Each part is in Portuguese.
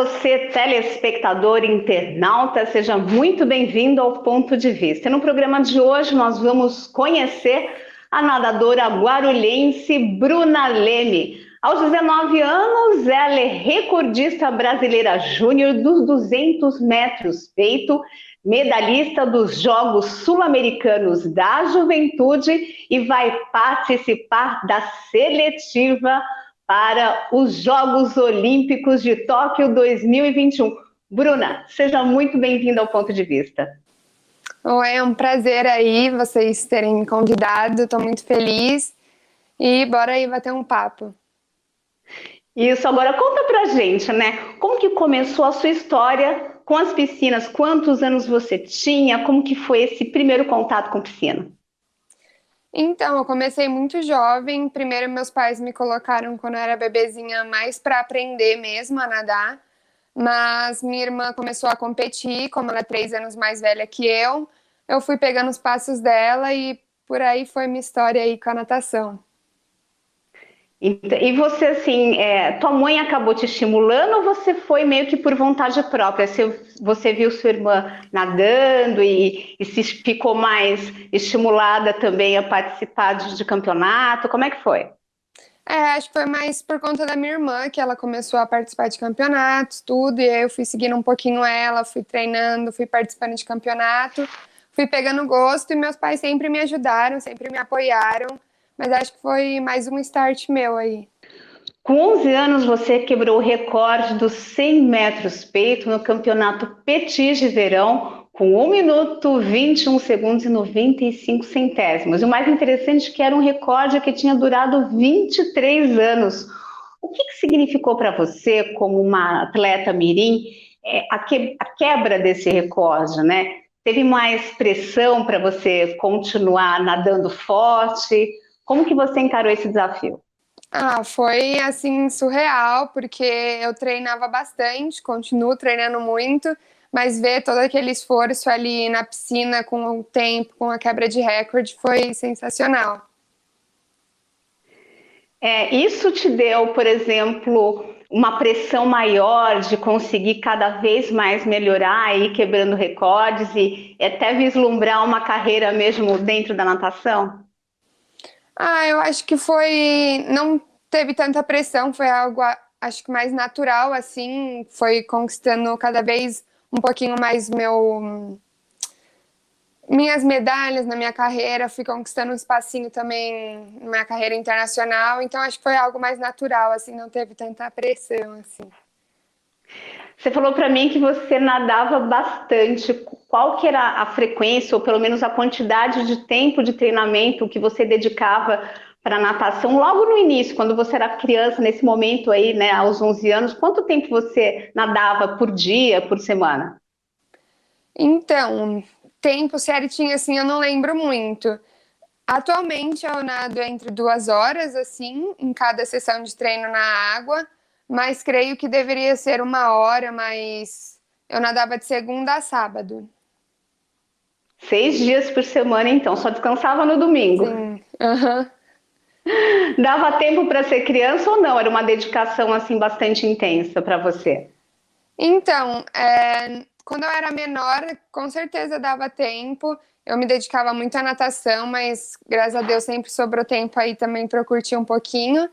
você, telespectador, internauta, seja muito bem-vindo ao Ponto de Vista. No programa de hoje nós vamos conhecer a nadadora guarulhense Bruna Leme. Aos 19 anos, ela é recordista brasileira júnior dos 200 metros peito, medalhista dos Jogos Sul-Americanos da Juventude e vai participar da seletiva para os Jogos Olímpicos de Tóquio 2021. Bruna, seja muito bem-vinda ao Ponto de Vista. Oi, é um prazer aí vocês terem me convidado, estou muito feliz e bora aí bater um papo. Isso, agora conta pra gente, né? Como que começou a sua história com as piscinas? Quantos anos você tinha? Como que foi esse primeiro contato com piscina? Então, eu comecei muito jovem. Primeiro, meus pais me colocaram quando eu era bebezinha mais para aprender mesmo a nadar. Mas minha irmã começou a competir, como ela é 3 anos mais velha que eu fui pegando os passos dela e por aí foi minha história aí com a natação. E você, assim, tua mãe acabou te estimulando ou você foi meio que por vontade própria? Você viu sua irmã nadando e se ficou mais estimulada também a participar de campeonato? Como é que foi? Acho que foi mais por conta da minha irmã, que ela começou a participar de campeonatos, tudo, e aí eu fui seguindo um pouquinho ela, fui treinando, fui participando de campeonato, fui pegando gosto e meus pais sempre me ajudaram, sempre me apoiaram, mas acho que foi mais um start meu aí. Com 11 anos, você quebrou o recorde dos 100 metros peito no campeonato Petit de verão, com 1 minuto, 21 segundos e 95 centésimos. E o mais interessante é que era um recorde que tinha durado 23 anos. O que significou para você, como uma atleta mirim, a quebra desse recorde, né? Teve mais pressão para você continuar nadando forte? Como que você encarou esse desafio? Foi assim surreal, porque eu treinava bastante, continuo treinando muito, mas ver todo aquele esforço ali na piscina com o tempo, com a quebra de recorde, foi sensacional. Isso te deu, por exemplo, uma pressão maior de conseguir cada vez mais melhorar e ir quebrando recordes e até vislumbrar uma carreira mesmo dentro da natação? Eu acho que foi. Não teve tanta pressão, foi algo, acho que mais natural, assim. Foi conquistando cada vez um pouquinho mais minhas medalhas na minha carreira, fui conquistando um espacinho também na minha carreira internacional. Então, acho que foi algo mais natural, assim, não teve tanta pressão, assim. Você falou para mim que você nadava bastante. Qual que era a frequência, ou pelo menos a quantidade de tempo de treinamento que você dedicava para natação logo no início, quando você era criança, nesse momento aí, né, aos 11 anos? Quanto tempo você nadava por dia, por semana? Então, tempo certinho, assim, eu não lembro muito. Atualmente eu nado entre 2 horas, assim, em cada sessão de treino na água, mas creio que deveria ser 1 hora, mas eu nadava de segunda a sábado. 6 dias por semana, então, só descansava no domingo. Sim, aham. Dava tempo para ser criança ou não? Era uma dedicação assim bastante intensa para você? Então, quando eu era menor, com certeza dava tempo. Eu me dedicava muito à natação, mas graças a Deus sempre sobrou tempo aí também para eu curtir um pouquinho.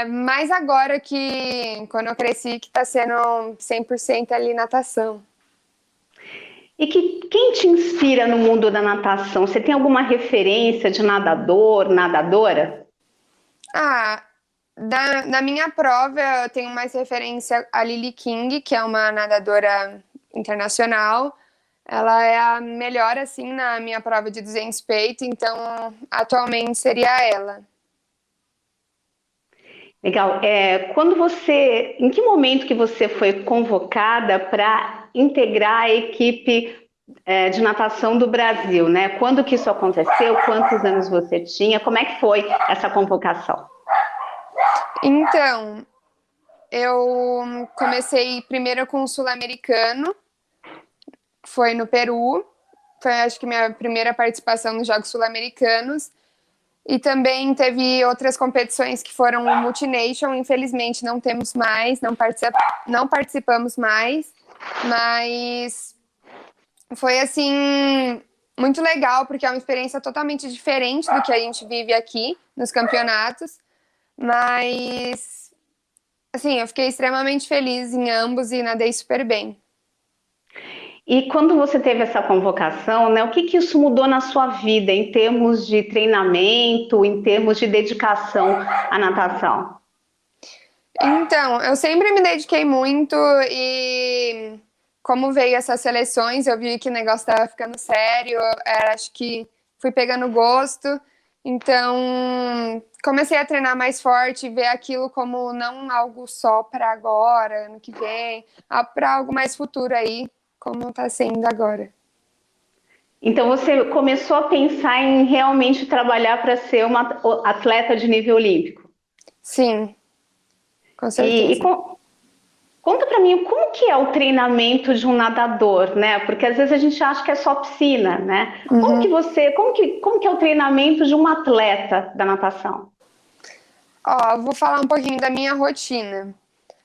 Mas agora que, quando eu cresci, que tá sendo 100% ali natação. E quem te inspira no mundo da natação? Você tem alguma referência de nadador, nadadora? Ah, na minha prova eu tenho mais referência a Lily King, que é uma nadadora internacional. Ela é a melhor, assim, na minha prova de 200 peito, então atualmente seria ela. Legal. Em que momento que você foi convocada para integrar a equipe de natação do Brasil, né? Quando que isso aconteceu? Quantos anos você tinha? Como é que foi essa convocação? Então, eu comecei primeiro com o Sul-Americano, foi no Peru. Foi, acho que, minha primeira participação nos Jogos Sul-Americanos. E também teve outras competições que foram o Multination, infelizmente não temos mais, não participamos mais, mas foi assim muito legal, porque é uma experiência totalmente diferente do que a gente vive aqui nos campeonatos, mas assim, eu fiquei extremamente feliz em ambos e nadei super bem. E quando você teve essa convocação, né, o que isso mudou na sua vida em termos de treinamento, em termos de dedicação à natação? Então, eu sempre me dediquei muito e como veio essas seleções, eu vi que o negócio estava ficando sério, acho que fui pegando gosto, então comecei a treinar mais forte, ver aquilo como não algo só para agora, ano que vem, para algo mais futuro aí, como está sendo agora. Então você começou a pensar em realmente trabalhar para ser uma atleta de nível olímpico? Sim, com certeza. Conta para mim como que é o treinamento de um nadador, né? Porque às vezes a gente acha que é só piscina, né? Como que é o treinamento de um atleta da natação? Ó, vou falar um pouquinho da minha rotina.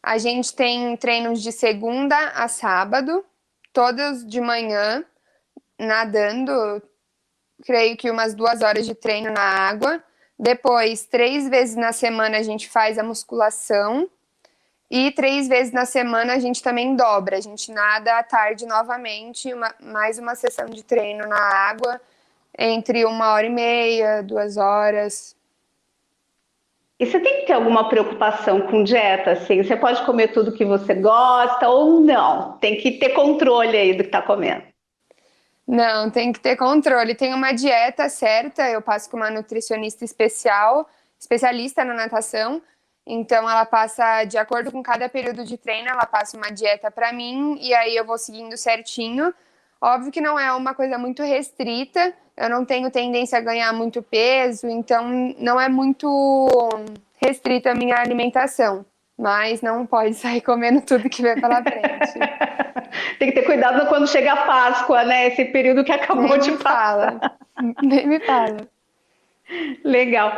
A gente tem treinos de segunda a sábado, todos de manhã, nadando, creio que umas 2 horas de treino na água. Depois, 3 vezes na semana a gente faz a musculação. E 3 vezes na semana a gente também dobra. A gente nada à tarde novamente, mais uma sessão de treino na água, entre 1h30, 2 horas. E você tem que ter alguma preocupação com dieta, assim? Você pode comer tudo que você gosta ou não? Tem que ter controle aí do que está comendo. Não, tem que ter controle. Tem uma dieta certa, eu passo com uma nutricionista especialista na natação. Então, ela passa, de acordo com cada período de treino, ela passa uma dieta para mim e aí eu vou seguindo certinho. Óbvio que não é uma coisa muito restrita, eu não tenho tendência a ganhar muito peso, então não é muito restrita a minha alimentação. Mas não pode sair comendo tudo que vem pela frente. Tem que ter cuidado quando chega a Páscoa, né? Esse período que acabou de passar. Nem me fala. Legal.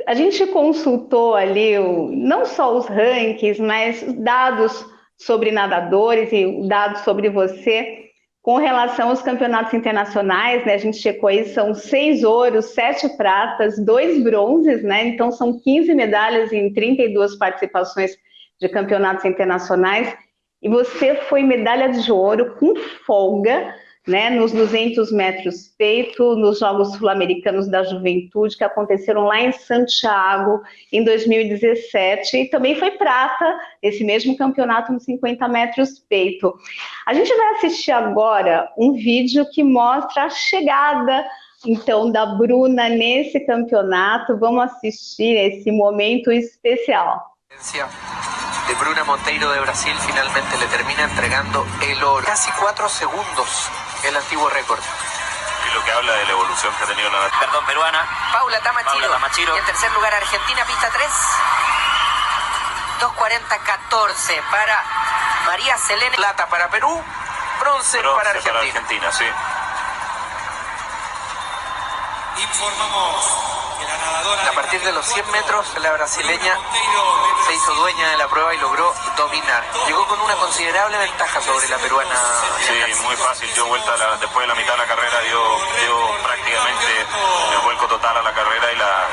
A gente consultou ali não só os rankings, mas dados sobre nadadores e dados sobre você com relação aos campeonatos internacionais, né? A gente checou aí, são 6 ouros, 7 pratas, 2 bronzes, né? Então são 15 medalhas em 32 participações de campeonatos internacionais. E você foi medalha de ouro com folga, né, nos 200 metros peito, nos Jogos Sul-Americanos da Juventude, que aconteceram lá em Santiago, em 2017, e também foi prata, esse mesmo campeonato nos 50 metros peito. A gente vai assistir agora um vídeo que mostra a chegada, então, da Bruna nesse campeonato. Vamos assistir esse momento especial. De Bruna Monteiro de Brasil finalmente le termina entregando el oro. Casi 4 segundos el antiguo récord. Y lo que habla de la evolución que ha tenido la... Perdón, peruana. Paula Tamachiro. Y en tercer lugar Argentina, pista 3. 2:40.14 para María Selene. Plata para Perú, bronce para Argentina. Sí. Informamos que la nadadora... A partir de los 100 metros, la brasileña se hizo dueña de la prueba y logró dominar. Llegó con una considerable ventaja sobre la peruana. Sí, muy fácil. Dio vuelta después de la mitad de la carrera, dio prácticamente el vuelco total a la carrera y la...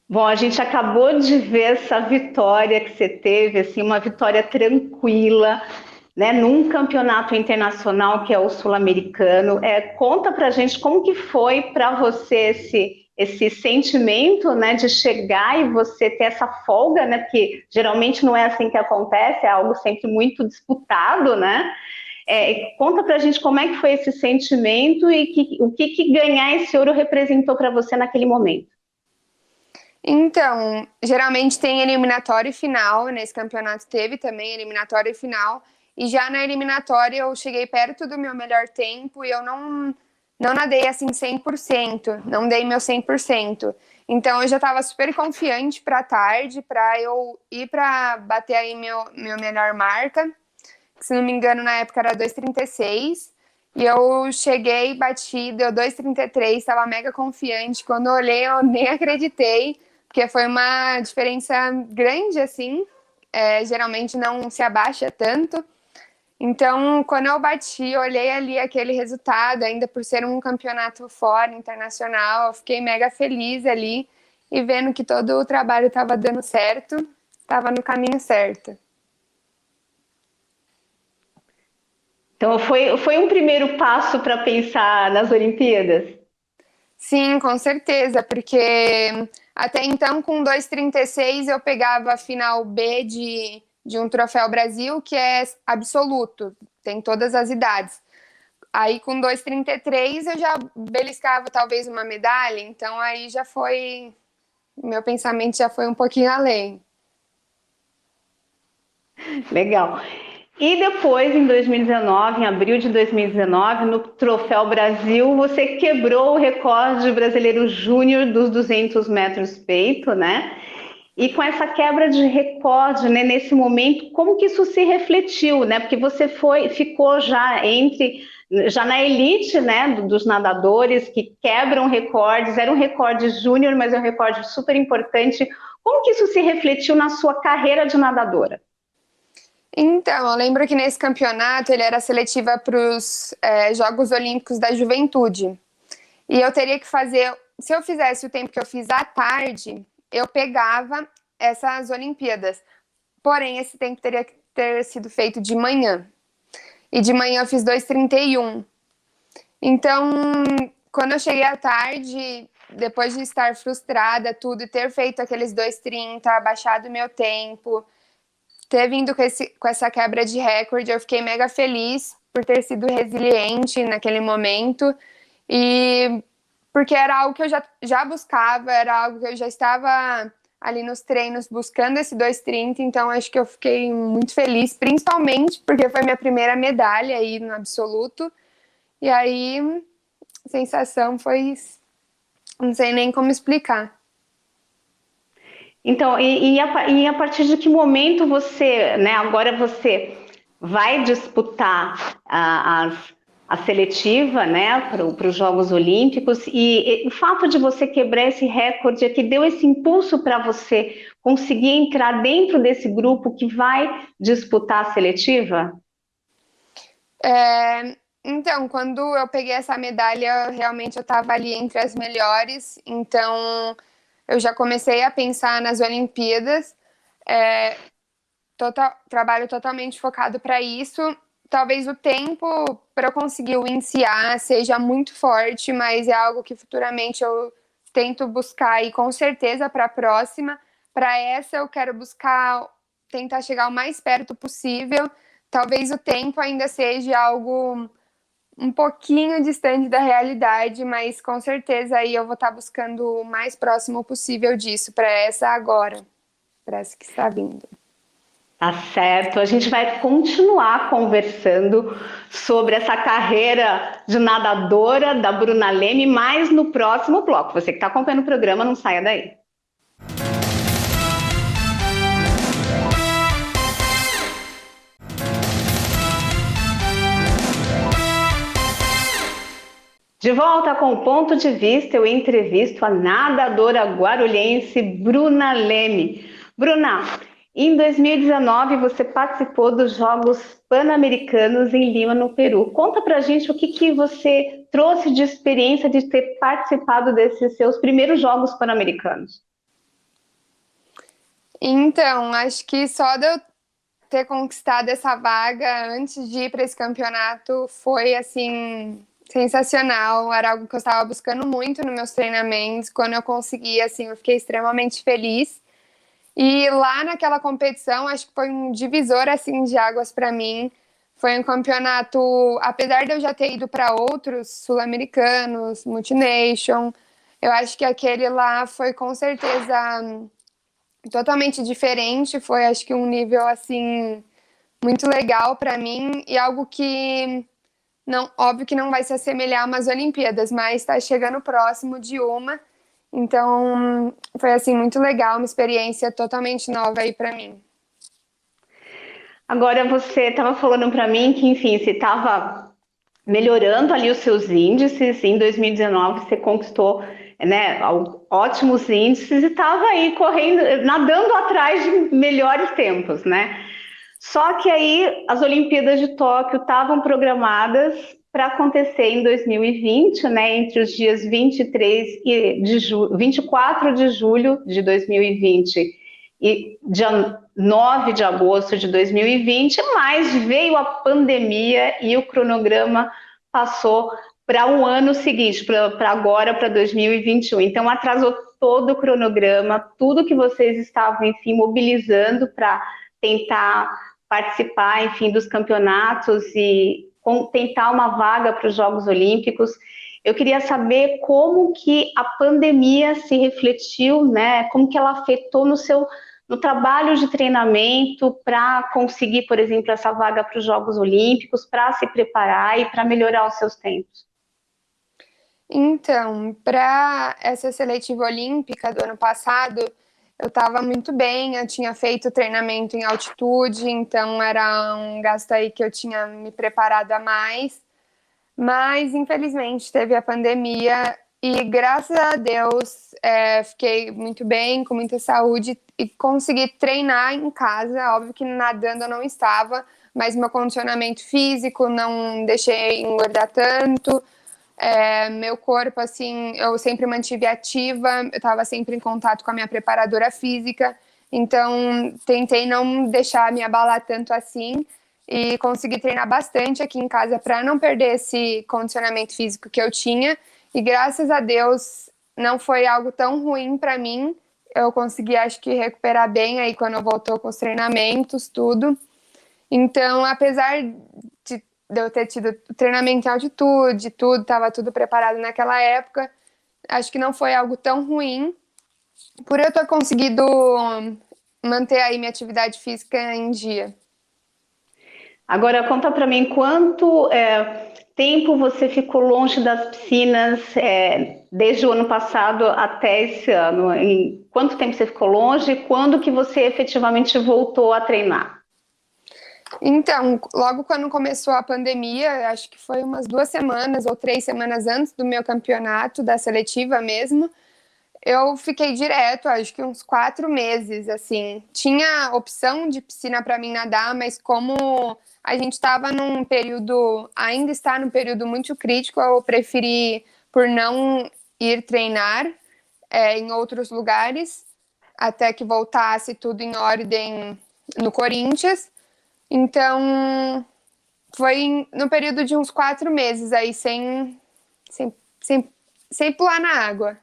Bom, a gente acabou de ver essa vitória que você teve, assim, uma vitória tranquila, né, num campeonato internacional que é o sul-americano. Conta pra gente como que foi para você esse sentimento, né, de chegar e você ter essa folga, né, porque geralmente não é assim que acontece, é algo sempre muito disputado, né? Conta pra gente como é que foi esse sentimento e o que ganhar esse ouro representou para você naquele momento. Então, geralmente tem eliminatório e final, nesse campeonato teve também eliminatório e final, e já na eliminatória eu cheguei perto do meu melhor tempo e eu não nadei assim 100%, não dei meu 100%. Então eu já estava super confiante para tarde, para eu ir para bater aí meu melhor marca, que se não me engano na época era 2:36, E eu cheguei, bati, deu 2,33, estava mega confiante. Quando eu olhei, eu nem acreditei, porque foi uma diferença grande, assim. Geralmente não se abaixa tanto. Então, quando eu bati, eu olhei ali aquele resultado, ainda por ser um campeonato fora, internacional, eu fiquei mega feliz ali e vendo que todo o trabalho estava dando certo, estava no caminho certo. Então, foi um primeiro passo para pensar nas Olimpíadas? Sim, com certeza, porque até então, com 2,36, eu pegava a final B de um Troféu Brasil, que é absoluto, tem todas as idades. Aí, com 2,33, eu já beliscava talvez uma medalha, então aí já foi. Meu pensamento já foi um pouquinho além. Legal. E depois, em 2019, em abril de 2019, no Troféu Brasil, você quebrou o recorde brasileiro júnior dos 200 metros peito, né? E com essa quebra de recorde, né, nesse momento, como que isso se refletiu, né? Porque você ficou já na elite, né, dos nadadores que quebram recordes. Era um recorde júnior, mas é um recorde super importante. Como que isso se refletiu na sua carreira de nadadora? Então, eu lembro que nesse campeonato ele era seletiva para os Jogos Olímpicos da Juventude. E eu teria que fazer, se eu fizesse o tempo que eu fiz à tarde, eu pegava essas Olimpíadas. Porém, esse tempo teria que ter sido feito de manhã. E de manhã eu fiz 2,31. Então, quando eu cheguei à tarde, depois de estar frustrada, tudo, e ter feito aqueles 2,30, abaixado meu tempo, ter vindo com essa quebra de recorde, eu fiquei mega feliz por ter sido resiliente naquele momento. E porque era algo que eu já buscava, era algo que eu já estava ali nos treinos buscando esse 2,30, então acho que eu fiquei muito feliz, principalmente porque foi minha primeira medalha aí no absoluto. E aí, a sensação foi, não sei nem como explicar. Então, e a partir de que momento você, né, agora você vai disputar a seletiva, né, para os Jogos Olímpicos, e o fato de você quebrar esse recorde é que deu esse impulso para você conseguir entrar dentro desse grupo que vai disputar a seletiva? Então, quando eu peguei essa medalha, realmente eu estava ali entre as melhores, então eu já comecei a pensar nas Olimpíadas, trabalho totalmente focado para isso. Talvez o tempo para eu conseguir o iniciar seja muito forte, mas é algo que futuramente eu tento buscar e com certeza para a próxima. Para essa eu quero tentar chegar o mais perto possível. Talvez o tempo ainda seja algo um pouquinho distante da realidade, mas com certeza aí eu vou estar buscando o mais próximo possível disso para essa agora, para essa que está vindo. Tá certo, a gente vai continuar conversando sobre essa carreira de nadadora da Bruna Leme, mas no próximo bloco. Você que está acompanhando o programa, não saia daí. De volta com o Ponto de Vista, eu entrevisto a nadadora guarulhense Bruna Leme. Bruna, em 2019 você participou dos Jogos Pan-Americanos em Lima, no Peru. Conta pra gente o que você trouxe de experiência de ter participado desses seus primeiros Jogos Pan-Americanos. Então, acho que só de eu ter conquistado essa vaga antes de ir para esse campeonato foi, assim, sensacional. Era algo que eu estava buscando muito nos meus treinamentos. Quando eu consegui, assim, eu fiquei extremamente feliz. E lá naquela competição, acho que foi um divisor, assim, de águas para mim. Foi um campeonato, apesar de eu já ter ido para outros sul-americanos, multination, eu acho que aquele lá foi com certeza totalmente diferente. Foi, acho que, um nível, assim, muito legal para mim e algo que, não, óbvio que não vai se assemelhar a umas Olimpíadas, mas está chegando próximo de uma. Então, foi, assim, muito legal, uma experiência totalmente nova aí para mim. Agora você estava falando para mim que, enfim, você estava melhorando ali os seus índices. Em 2019 você conquistou, né, ótimos índices e estava aí correndo, nadando atrás de melhores tempos, né? Só que aí as Olimpíadas de Tóquio estavam programadas para acontecer em 2020, né, entre os dias 24 de julho de 2020 e dia 9 de agosto de 2020, mas veio a pandemia e o cronograma passou para um ano seguinte, para agora, para 2021. Então, atrasou todo o cronograma, tudo que vocês estavam, enfim, mobilizando para tentar participar, enfim, dos campeonatos e tentar uma vaga para os Jogos Olímpicos. Eu queria saber como que a pandemia se refletiu, né? Como que ela afetou no trabalho de treinamento para conseguir, por exemplo, essa vaga para os Jogos Olímpicos, para se preparar e para melhorar os seus tempos. Então, para essa seletiva olímpica do ano passado, eu estava muito bem, eu tinha feito treinamento em altitude, então era um gasto aí que eu tinha me preparado a mais. Mas, infelizmente, teve a pandemia e, graças a Deus, fiquei muito bem, com muita saúde e consegui treinar em casa. Óbvio que nadando eu não estava, mas meu condicionamento físico não deixei engordar tanto. Meu corpo, assim, eu sempre mantive ativa, eu estava sempre em contato com a minha preparadora física, então tentei não deixar me abalar tanto assim e consegui treinar bastante aqui em casa para não perder esse condicionamento físico que eu tinha, e graças a Deus não foi algo tão ruim para mim, eu consegui, acho que, recuperar bem aí quando eu voltou com os treinamentos, tudo. Então, apesar de eu ter tido treinamento em altitude, tudo, estava tudo preparado naquela época, acho que não foi algo tão ruim, por eu ter conseguido manter aí minha atividade física em dia. Agora, conta para mim, quanto tempo você ficou longe das piscinas desde o ano passado até esse ano? Em quanto tempo você ficou longe e quando que você efetivamente voltou a treinar? Então, logo quando começou a pandemia, acho que foi umas 2 semanas ou 3 semanas antes do meu campeonato, da seletiva mesmo, eu fiquei direto, acho que uns 4 meses, assim. Tinha opção de piscina para mim nadar, mas como a gente estava num período, ainda está num período muito crítico, eu preferi por não ir treinar em outros lugares, até que voltasse tudo em ordem no Corinthians. Então, foi no período de uns 4 meses aí, sem pular na água.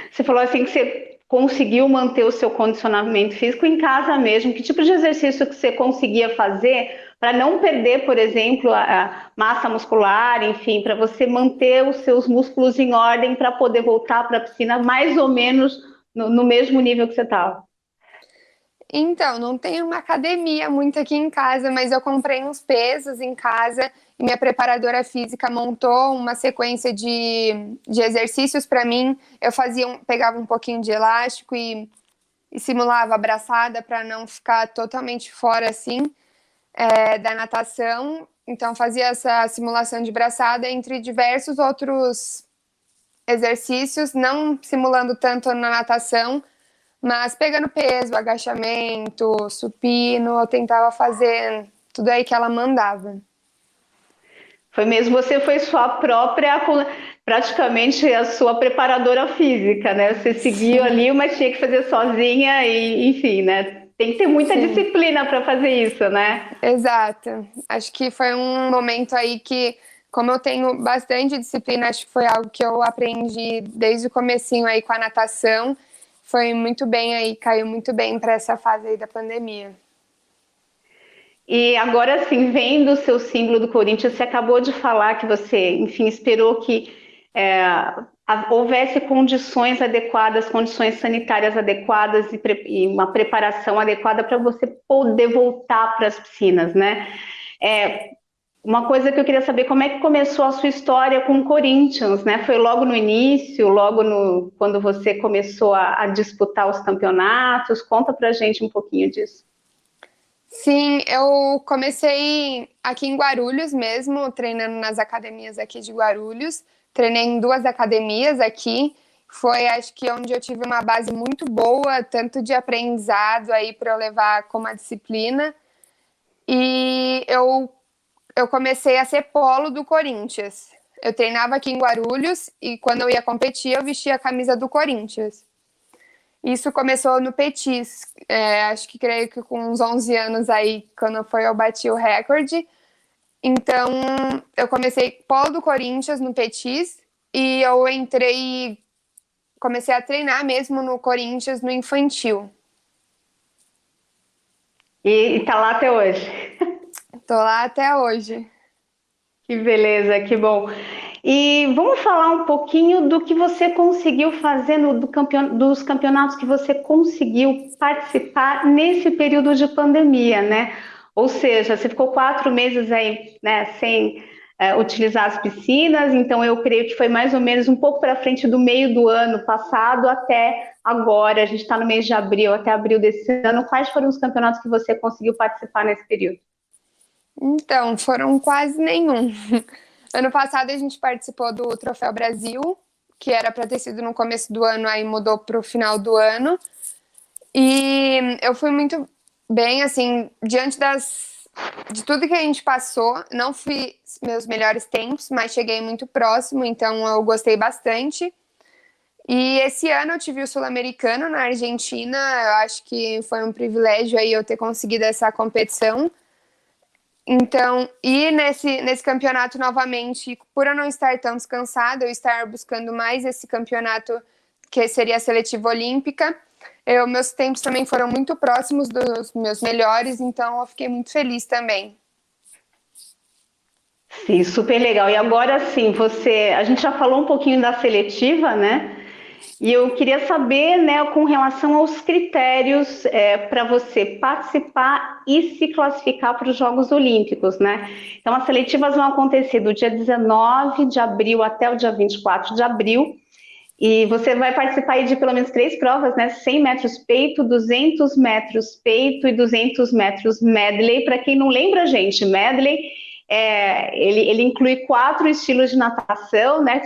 Você falou assim que você conseguiu manter o seu condicionamento físico em casa mesmo. Que tipo de exercício que você conseguia fazer para não perder, por exemplo, a massa muscular, enfim, para você manter os seus músculos em ordem para poder voltar para a piscina mais ou menos no mesmo nível que você estava? Então, não tem uma academia muito aqui em casa, mas eu comprei uns pesos em casa e minha preparadora física montou uma sequência de exercícios para mim. Eu pegava um pouquinho de elástico e simulava a braçada para não ficar totalmente fora assim da natação. Então, fazia essa simulação de braçada entre diversos outros exercícios, não simulando tanto na natação, mas pegando peso, agachamento, supino, eu tentava fazer tudo aí que ela mandava. Você foi sua própria, praticamente a sua preparadora física, né? Você seguiu ali, mas tinha que fazer sozinha e, enfim, né? Tem que ter muita disciplina para fazer isso, né? Exato. Acho que foi um momento aí que, como eu tenho bastante disciplina, acho que foi algo que eu aprendi desde o comecinho aí com a natação. Foi muito bem aí, caiu muito bem para essa fase aí da pandemia. E agora, sim, vendo o seu símbolo do Corinthians, você acabou de falar que você, enfim, esperou que houvesse condições adequadas, condições sanitárias adequadas e uma preparação adequada para você poder voltar para as piscinas, né? Uma coisa que eu queria saber, como é que começou a sua história com o Corinthians, né? Foi logo no início, quando você começou a disputar os campeonatos? Conta pra gente um pouquinho disso. Sim, eu comecei aqui em Guarulhos mesmo, treinando nas academias aqui de Guarulhos. Treinei em 2 academias aqui. Foi, acho que, onde eu tive uma base muito boa, tanto de aprendizado aí para eu levar como a disciplina. E eu comecei a ser polo do Corinthians. Eu treinava aqui em Guarulhos e quando eu ia competir, eu vestia a camisa do Corinthians. Isso começou no Petis, acho que creio que com uns 11 anos aí, quando foi eu bati o recorde. Então, eu comecei polo do Corinthians no Petis e eu comecei a treinar mesmo no Corinthians no infantil. E tá lá até hoje. Tô lá até hoje. Que beleza, que bom. E vamos falar um pouquinho do que você conseguiu fazer dos campeonatos que você conseguiu participar nesse período de pandemia, né? Ou seja, você ficou 4 meses aí, né, sem utilizar as piscinas, então eu creio que foi mais ou menos um pouco para frente do meio do ano passado até agora. A gente está no mês de abril, até abril desse ano. Quais foram os campeonatos que você conseguiu participar nesse período? Então, foram quase nenhum. Ano passado a gente participou do Troféu Brasil, que era para ter sido no começo do ano, aí mudou para o final do ano. E eu fui muito bem, assim, diante de tudo que a gente passou. Não fui meus melhores tempos, mas cheguei muito próximo, então eu gostei bastante. E esse ano eu tive o Sul-Americano na Argentina. Eu acho que foi um privilégio aí eu ter conseguido essa competição. Então, e nesse campeonato novamente, por eu não estar tão descansada, eu estar buscando mais esse campeonato que seria a seletiva olímpica, meus tempos também foram muito próximos dos meus melhores, então eu fiquei muito feliz também. Sim, super legal. E agora sim, a gente já falou um pouquinho da seletiva, né? E eu queria saber, né, com relação aos critérios para você participar e se classificar para os Jogos Olímpicos, né? Então, as seletivas vão acontecer do dia 19 de abril até o dia 24 de abril. E você vai participar aí de pelo menos 3 provas, né? 100 metros peito, 200 metros peito e 200 metros medley. Para quem não lembra, gente, medley ele inclui 4 estilos de natação, né?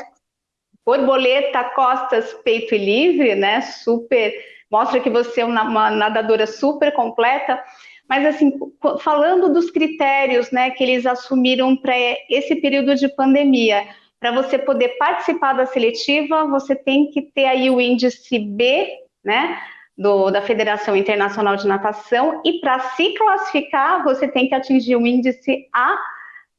Borboleta, costas, peito e livre, né? Super, mostra que você é uma nadadora super completa. Mas assim, falando dos critérios, né, que eles assumiram para esse período de pandemia, para você poder participar da seletiva, você tem que ter aí o índice B, né, da Federação Internacional de Natação, e para se classificar, você tem que atingir o índice A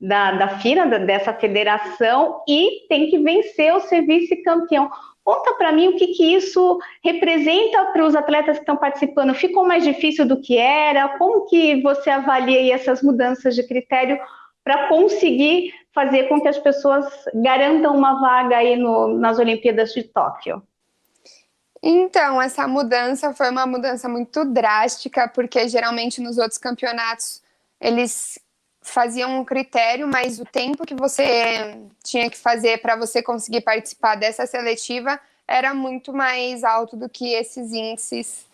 da FINA, dessa federação, e tem que vencer ou ser vice-campeão. Conta para mim o que isso representa para os atletas que estão participando. Ficou mais difícil do que era? Como que você avalia essas mudanças de critério para conseguir fazer com que as pessoas garantam uma vaga aí nas Olimpíadas de Tóquio? Então, essa mudança foi uma mudança muito drástica, porque geralmente nos outros campeonatos eles faziam um critério, mas o tempo que você tinha que fazer para você conseguir participar dessa seletiva era muito mais alto do que esses índices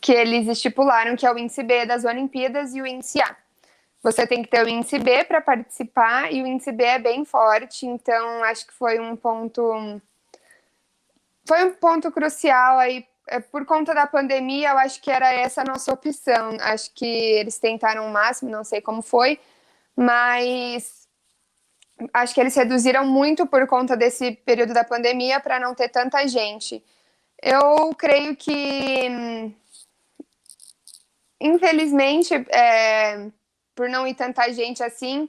que eles estipularam, que é o índice B das Olimpíadas e o índice A. Você tem que ter o índice B para participar e o índice B é bem forte, então acho que foi um ponto crucial aí. Por conta da pandemia, eu acho que era essa a nossa opção. Acho que eles tentaram o máximo, não sei como foi, mas acho que eles reduziram muito por conta desse período da pandemia para não ter tanta gente. Eu creio que, infelizmente, por não ir tanta gente assim,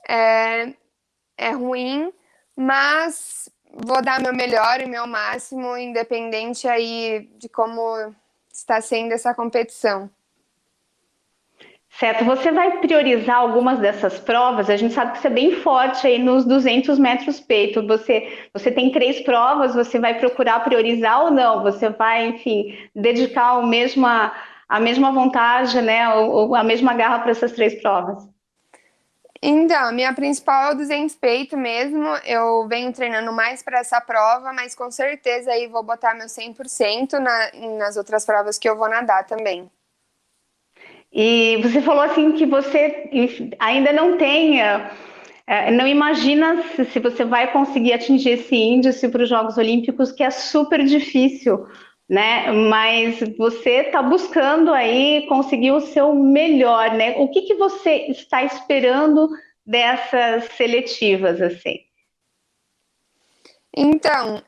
é ruim, mas vou dar meu melhor e meu máximo, independente aí de como está sendo essa competição. Certo, você vai priorizar algumas dessas provas? A gente sabe que você é bem forte aí nos 200 metros peito. Você tem 3 provas, você vai procurar priorizar ou não? Você vai, enfim, dedicar a mesma vontade, né, ou a mesma garra para essas 3 provas? Então, minha principal é o 200 peito mesmo. Eu venho treinando mais para essa prova, mas com certeza aí vou botar meu 100% nas outras provas que eu vou nadar também. E você falou assim que você ainda não tem, não imagina se você vai conseguir atingir esse índice para os Jogos Olímpicos, que é super difícil, né? Mas você está buscando aí conseguir o seu melhor, né? O que você está esperando dessas seletivas, assim? Então,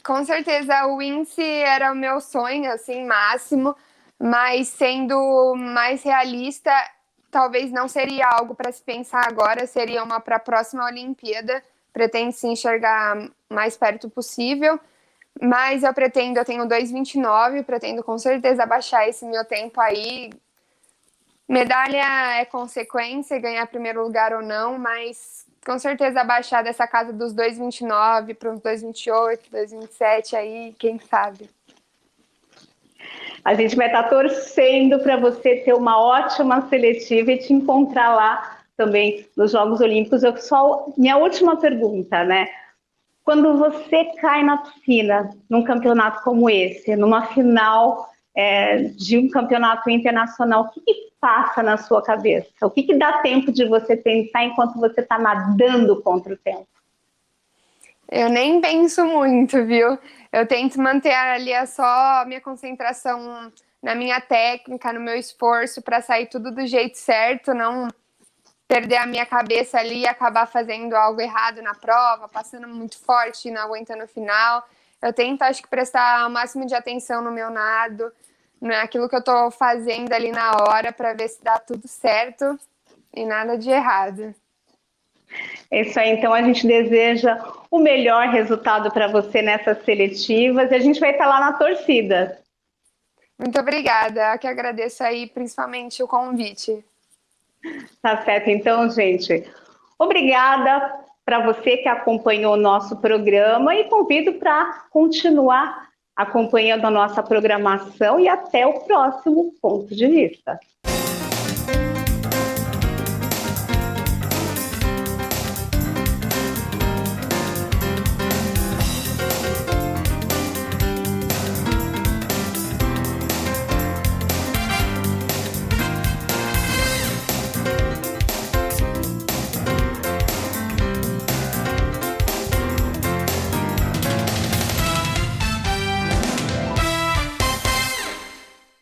com certeza o índice era o meu sonho, assim, máximo, mas sendo mais realista, talvez não seria algo para se pensar agora, seria uma para a próxima Olimpíada. Pretendo se enxergar mais perto possível, mas eu tenho 2,29, pretendo com certeza baixar esse meu tempo aí. Medalha é consequência, ganhar primeiro lugar ou não, mas com certeza baixar dessa casa dos 2,29 para uns 2,28, 2,27 aí, quem sabe. A gente vai estar torcendo para você ter uma ótima seletiva e te encontrar lá também nos Jogos Olímpicos. Minha última pergunta, né? Quando você cai na piscina num campeonato como esse, numa final de um campeonato internacional, o que passa na sua cabeça? O que dá tempo de você pensar enquanto você está nadando contra o tempo? Eu nem penso muito, viu? Eu tento manter ali só a minha concentração na minha técnica, no meu esforço para sair tudo do jeito certo, não perder a minha cabeça ali e acabar fazendo algo errado na prova, passando muito forte e não aguentando o final. Eu tento, acho que, prestar o máximo de atenção no meu nado, naquilo que eu tô fazendo ali na hora, para ver se dá tudo certo e nada de errado. É isso aí, então a gente deseja o melhor resultado para você nessas seletivas e a gente vai estar lá na torcida. Muito obrigada, eu que agradeço aí principalmente o convite. Tá certo, então, gente. Obrigada para você que acompanhou o nosso programa e convido para continuar acompanhando a nossa programação e até o próximo ponto de vista.